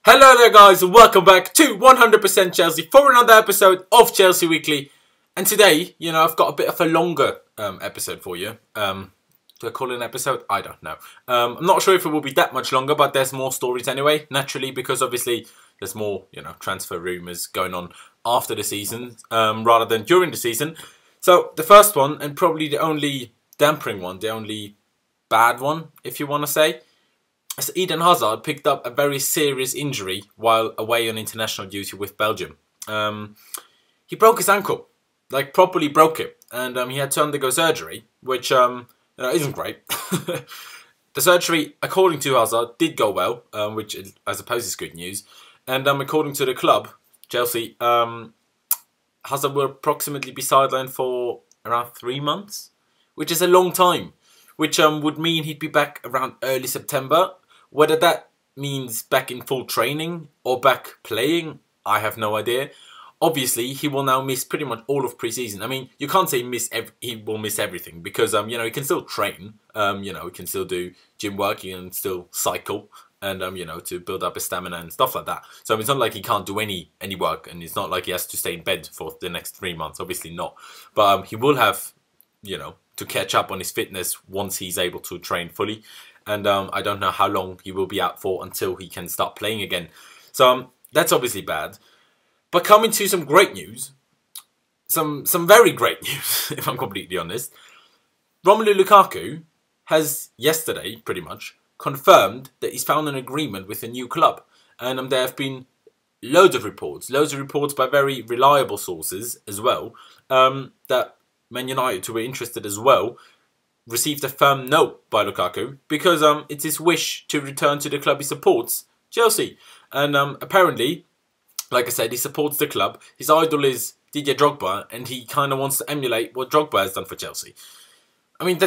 Hello there guys and welcome back to 100% Chelsea for another episode of Chelsea Weekly. And today, I've got a bit of a longer episode for you. Do I call it an episode? I don't know. I'm not sure if it will be that much longer, but there's more stories anyway, naturally, because obviously there's more, transfer rumours going on after the season rather than during the season. So the first one, and probably the only dampering one, the only bad one, if you want to say, as Eden Hazard picked up a very serious injury while away on international duty with Belgium. He broke his ankle, like properly broke it, and he had to undergo surgery, which isn't great. The surgery, according to Hazard, did go well, which I suppose is good news. And according to the club, Chelsea, Hazard will approximately be sidelined for around 3 months, which is a long time, which would mean he'd be back around early September. Whether that means back in full training or back playing, I have no idea. Obviously, he will now miss pretty much all of pre-season. I mean, you can't say he will miss everything because, he can still train. He can still do gym work, he can still cycle and, to build up his stamina and stuff like that. So it's not like he can't do any work, and it's not like he has to stay in bed for the next 3 months. Obviously not. But he will have, to catch up on his fitness once he's able to train fully. And I don't know how long he will be out for until he can start playing again. So that's obviously bad. But coming to some great news, some very great news, if I'm completely honest. Romelu Lukaku has yesterday, pretty much, confirmed that he's found an agreement with a new club. And there have been loads of reports by very reliable sources as well, that Man United, who were interested as well, received a firm no by Lukaku because it's his wish to return to the club he supports, Chelsea. And apparently, like I said, he supports the club. His idol is Didier Drogba, and he kind of wants to emulate what Drogba has done for Chelsea. I mean,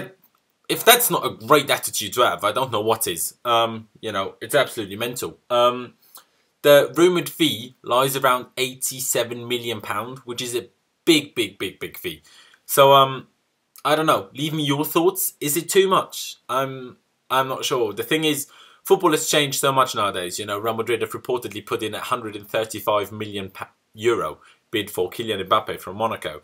if that's not a great attitude to have, I don't know what is. It's absolutely mental. The rumoured fee lies around £87 million, which is a big fee. So, I don't know. Leave me your thoughts. Is it too much? I'm not sure. The thing is, football has changed so much nowadays. Real Madrid have reportedly put in a €135 million bid for Kylian Mbappe from Monaco.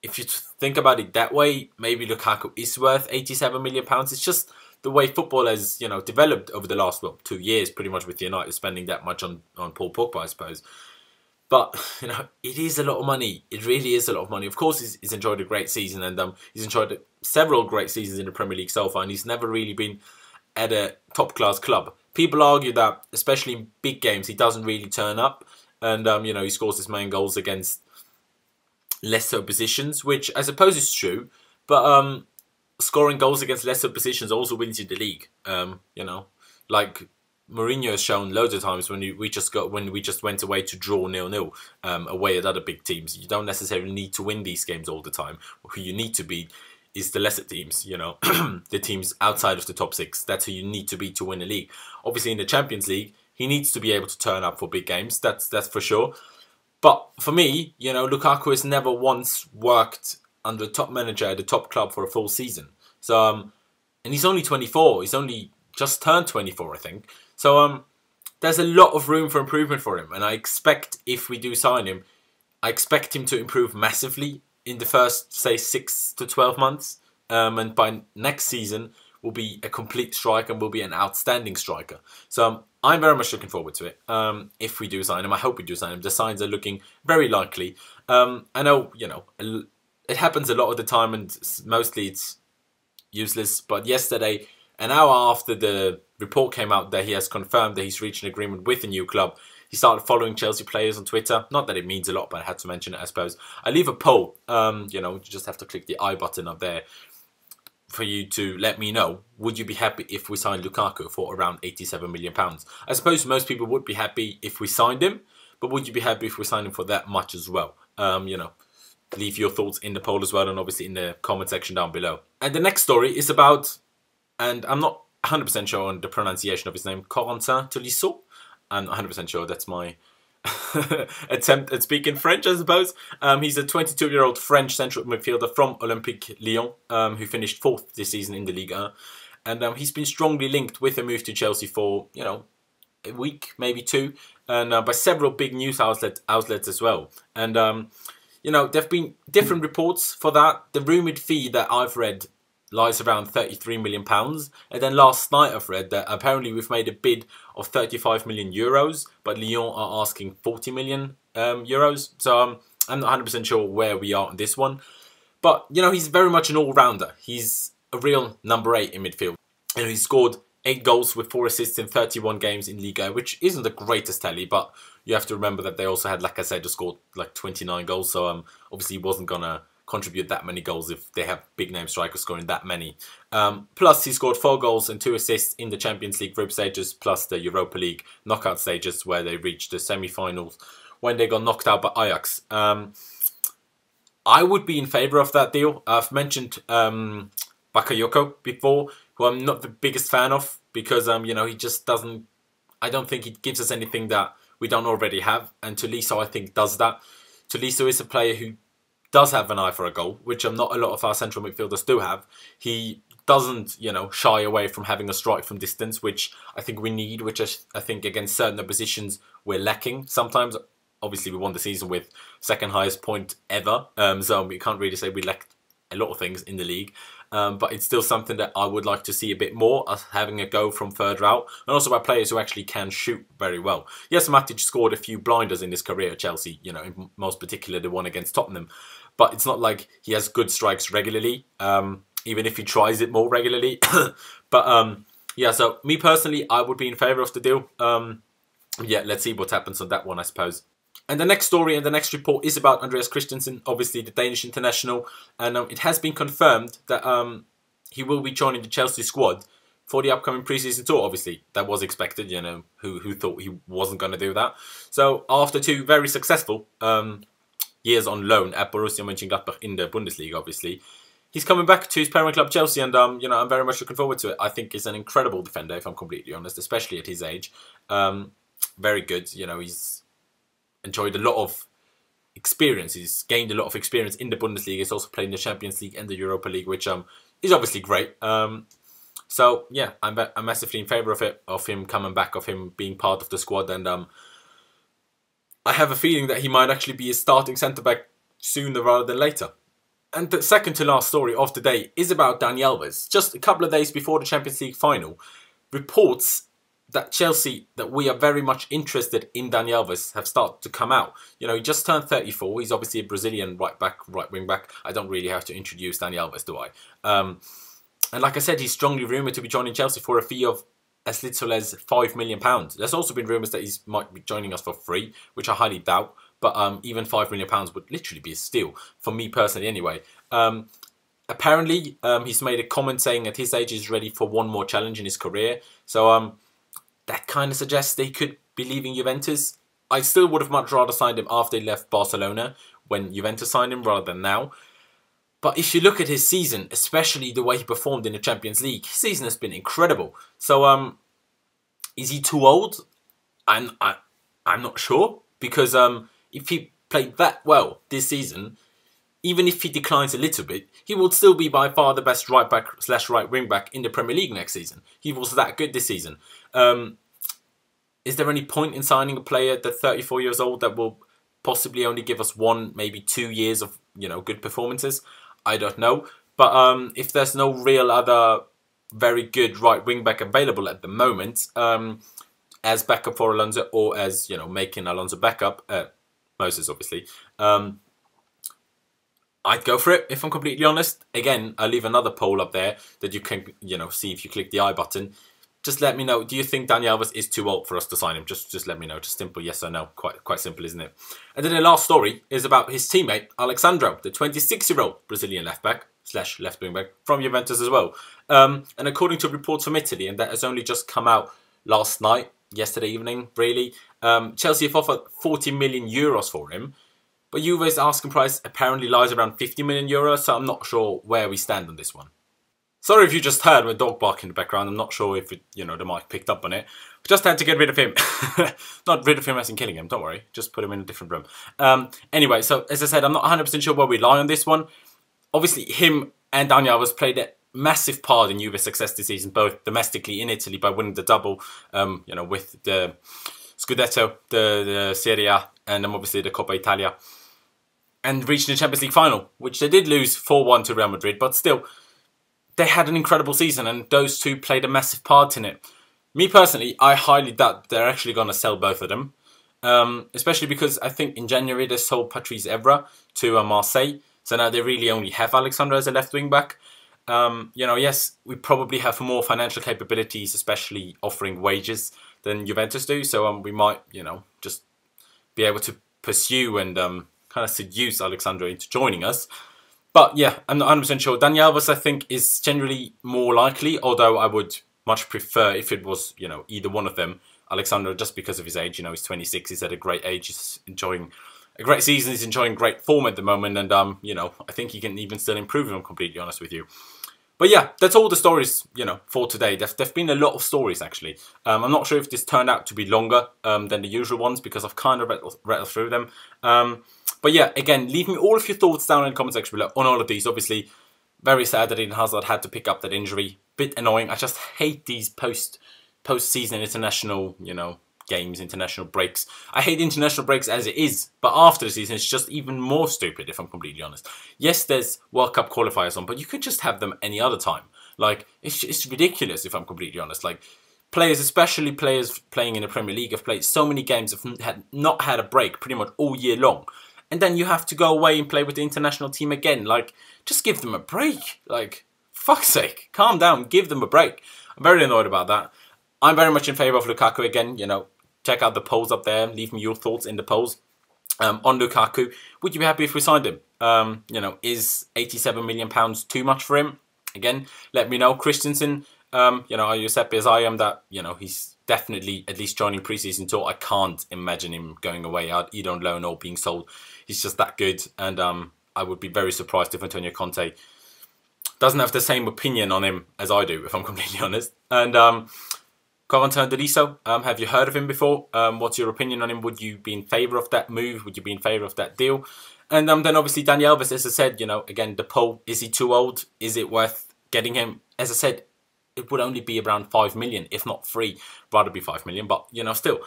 If you think about it that way, maybe Lukaku is worth £87 million. It's just the way football has, developed over the last 2 years, pretty much with United spending that much on Paul Pogba, I suppose. But, it is a lot of money. It really is a lot of money. Of course, he's enjoyed a great season, and he's enjoyed several great seasons in the Premier League so far, and he's never really been at a top-class club. People argue that, especially in big games, he doesn't really turn up, and, he scores his main goals against lesser oppositions, which I suppose is true, but scoring goals against lesser oppositions also wins you the league, like Mourinho has shown loads of times when we just went away to draw 0-0 away at other big teams. You don't necessarily need to win these games all the time. Who you need to beat is the lesser teams, the teams outside of the top 6. That's who you need to beat to win a league. Obviously, in the Champions League, he needs to be able to turn up for big games. That's for sure. But for me, Lukaku has never once worked under a top manager at a top club for a full season. So, and he's only 24. He's only just turned 24, I think. So there's a lot of room for improvement for him. And I expect if we do sign him, I expect him to improve massively in the first, say, 6 to 12 months. And by next season, will be a complete striker and will be an outstanding striker. So I'm very much looking forward to it. If we do sign him, I hope we do sign him. The signs are looking very likely. I know, it happens a lot of the time and mostly it's useless. But yesterday, an hour after the report came out that he has confirmed that he's reached an agreement with a new club, he started following Chelsea players on Twitter. Not that it means a lot, but I had to mention it, I suppose. I leave a poll. You just have to click the I button up there for you to let me know. Would you be happy if we signed Lukaku for around £87 million? I suppose most people would be happy if we signed him, but would you be happy if we signed him for that much as well? Leave your thoughts in the poll as well, and obviously in the comment section down below. And the next story is about, and I'm not 100% sure on the pronunciation of his name, Corentin Tolisso. I'm not 100% sure. That's my attempt at speaking French, I suppose. He's a 22-year-old French central midfielder from Olympique Lyon, who finished 4th this season in the Ligue 1. and he's been strongly linked with a move to Chelsea for, you know, a week, maybe two, and by several big news outlets as well. And you know, there've been different reports for that. The rumoured fee that I've read lies around £33 million. And then last night I've read that apparently we've made a bid of 35 million euros, but Lyon are asking 40 million euros. So I'm not 100% sure where we are on this one. But, you know, he's very much an all-rounder. He's a real number 8 in midfield. You know, he scored 8 goals with 4 assists in 31 games in Liga, which isn't the greatest tally, but you have to remember that they also had, like I said, just scored like 29 goals. So obviously he wasn't going to contribute that many goals if they have big name strikers scoring that many. Plus he scored 4 goals and 2 assists in the Champions League group stages, plus the Europa League knockout stages where they reached the semi-finals when they got knocked out by Ajax. I would be in favour of that deal. I've mentioned Bakayoko before, who I'm not the biggest fan of because you know, he just doesn't, I don't think he gives us anything that we don't already have, and Tolisso I think does that. Tolisso is a player who does have an eye for a goal, which not a lot of our central midfielders do have. He doesn't, you know, shy away from having a strike from distance, which I think we need, which I think against certain oppositions we're lacking sometimes. Obviously, we won the season with second highest point ever, so we can't really say we lacked a lot of things in the league. But it's still something that I would like to see a bit more, us having a go from further out, and also by players who actually can shoot very well. Yes, Matic scored a few blinders in his career at Chelsea, you know, in most particular the one against Tottenham, but it's not like he has good strikes regularly, even if he tries it more regularly. But yeah, so me personally, I would be in favour of the deal. Yeah, let's see what happens on that one, I suppose. And the next story and the next report is about Andreas Christensen, obviously the Danish international. And it has been confirmed that he will be joining the Chelsea squad for the upcoming pre-season tour. Obviously, that was expected, you know, who thought he wasn't going to do that. So after 2 very successful years on loan at Borussia Mönchengladbach in the Bundesliga, obviously, he's coming back to his parent club Chelsea, and you know, I'm very much looking forward to it. I think he's an incredible defender, if I'm completely honest, especially at his age. Very good, you know, he's enjoyed a lot of experience. He's gained a lot of experience in the Bundesliga. He's also played in the Champions League and the Europa League, which is obviously great. So yeah, I'm massively in favour of it, of him coming back, of him being part of the squad, and I have a feeling that he might actually be a starting centre back sooner rather than later. And the second to last story of the day is about Dani Alves. Just a couple of days before the Champions League final, reports that Chelsea, that we are very much interested in Dani Alves, have started to come out. You know, he just turned 34. He's obviously a Brazilian right wing back. I don't really have to introduce Dani Alves, do I? And like I said, he's strongly rumoured to be joining Chelsea for a fee of as little as £5 million. There's also been rumours that he might be joining us for free, which I highly doubt. But even £5 million would literally be a steal, for me personally anyway. Apparently, he's made a comment saying at his age he's ready for one more challenge in his career. So that kind of suggests they could be leaving Juventus. I still would have much rather signed him after he left Barcelona, when Juventus signed him, rather than now. But if you look at his season, especially the way he performed in the Champions League, his season has been incredible. So is he too old? I'm not sure, because if he played that well this season, even if he declines a little bit, he will still be by far the best right back / right wing back in the Premier League next season. He was that good this season. Is there any point in signing a player that's 34 years old that will possibly only give us 1, maybe 2 years of, you know, good performances? I don't know. But if there's no real other very good right wing back available at the moment, as backup for Alonso, or as, you know, making Alonso backup, Moses obviously, I'd go for it, if I'm completely honest. Again, I'll leave another poll up there that you can, you know, see if you click the I button. Just let me know, do you think Dani Alves is too old for us to sign him? Just let me know. Just simple yes or no. Quite simple, isn't it? And then the last story is about his teammate, Alexandra, the 26-year-old Brazilian left-back / left wing-back from Juventus as well. And according to reports from Italy, and that has only just come out last night, yesterday evening, really, Chelsea have offered 40 million euros for him. But Juve's asking price apparently lies around 50 million euros, so I'm not sure where we stand on this one. Sorry if you just heard my dog bark in the background. I'm not sure if it, you know, the mic picked up on it. Just had to get rid of him. Not rid of him as in killing him, don't worry. Just put him in a different room. Anyway, so as I said, I'm not 100% sure where we lie on this one. Obviously, him and Dani Alves played at massive part in Juve's success this season, both domestically in Italy by winning the double, you know, with the Scudetto, the Serie A, and obviously the Coppa Italia, and reaching the Champions League final, which they did lose 4-1 to Real Madrid, but still, they had an incredible season, and those two played a massive part in it. Me personally, I highly doubt they're actually going to sell both of them, especially because I think in January they sold Patrice Evra to Marseille, so now they really only have Alexandra as a left wing back. You know, yes, we probably have more financial capabilities, especially offering wages, than Juventus do, so we might, you know, just be able to pursue and kind of seduce Alexandra into joining us. But yeah, I'm not 100% sure. Dani Alves, I think, is generally more likely, although I would much prefer if it was, you know, either one of them. Alexandra, just because of his age, you know, he's 26, he's at a great age, he's enjoying a great season, he's enjoying great form at the moment, and, you know, I think he can even still improve, if I'm completely honest with you. But yeah, that's all the stories, you know, for today. There've been a lot of stories, actually. I'm not sure if this turned out to be longer than the usual ones, because I've kind of rattled through them. But yeah, again, leave me all of your thoughts down in the comment section below on all of these. Obviously, very sad that Eden Hazard had to pick up that injury. Bit annoying. I just hate these post-season international, you know, games, international breaks. I hate international breaks as it is, but after the season, it's just even more stupid, if I'm completely honest. Yes, there's World Cup qualifiers on, but you could just have them any other time. Like, it's ridiculous, if I'm completely honest. Like, players, especially players playing in the Premier League, have played so many games, have not had a break pretty much all year long. And then you have to go away and play with the international team again. Like, just give them a break. Like, fuck's sake, calm down, give them a break. I'm very annoyed about that. I'm very much in favour of Lukaku again, you know. Check out the polls up there. Leave me your thoughts in the polls. On Lukaku, would you be happy if we signed him? You know, is £87 million too much for him? Again, let me know. Christensen, you know, are you as happy as I am that, you know, he's definitely at least joining pre-season tour? I can't imagine him going away out either on loan or being sold. He's just that good. And I would be very surprised if Antonio Conte doesn't have the same opinion on him as I do, if I'm completely honest. And Corentin Tolisso, have you heard of him before? What's your opinion on him? Would you be in favour of that move? Would you be in favour of that deal? And then obviously Dani Alves, as I said, you know, again, the poll, is he too old? Is it worth getting him? As I said, it would only be around 5 million, if not 3. Rather be 5 million, but, you know, still,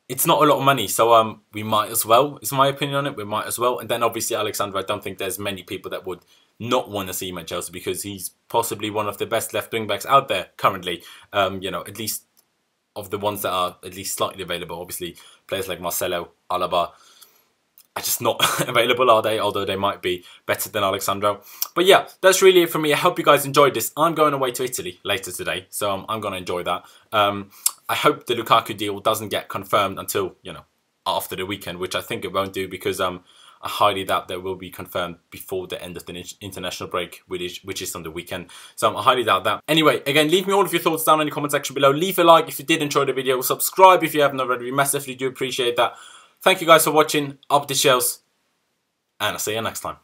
it's not a lot of money. So we might as well, is my opinion on it, we might as well. And then obviously Alexandra, I don't think there's many people that would not want to see him at Chelsea, because he's possibly one of the best left wing backs out there currently, you know, at least of the ones that are at least slightly available. Obviously, players like Marcelo, Alaba are just not available, are they? Although they might be better than Alexandro. But yeah, that's really it for me. I hope you guys enjoyed this. I'm going away to Italy later today, so I'm going to enjoy that. I hope the Lukaku deal doesn't get confirmed until, you know, after the weekend, which I think it won't do, because I highly doubt that will be confirmed before the end of the international break, which is on the weekend. So I highly doubt that. Anyway, again, leave me all of your thoughts down in the comment section below. Leave a like if you did enjoy the video. Subscribe if you haven't already. We massively do appreciate that. Thank you guys for watching. Up the shells. And I'll see you next time.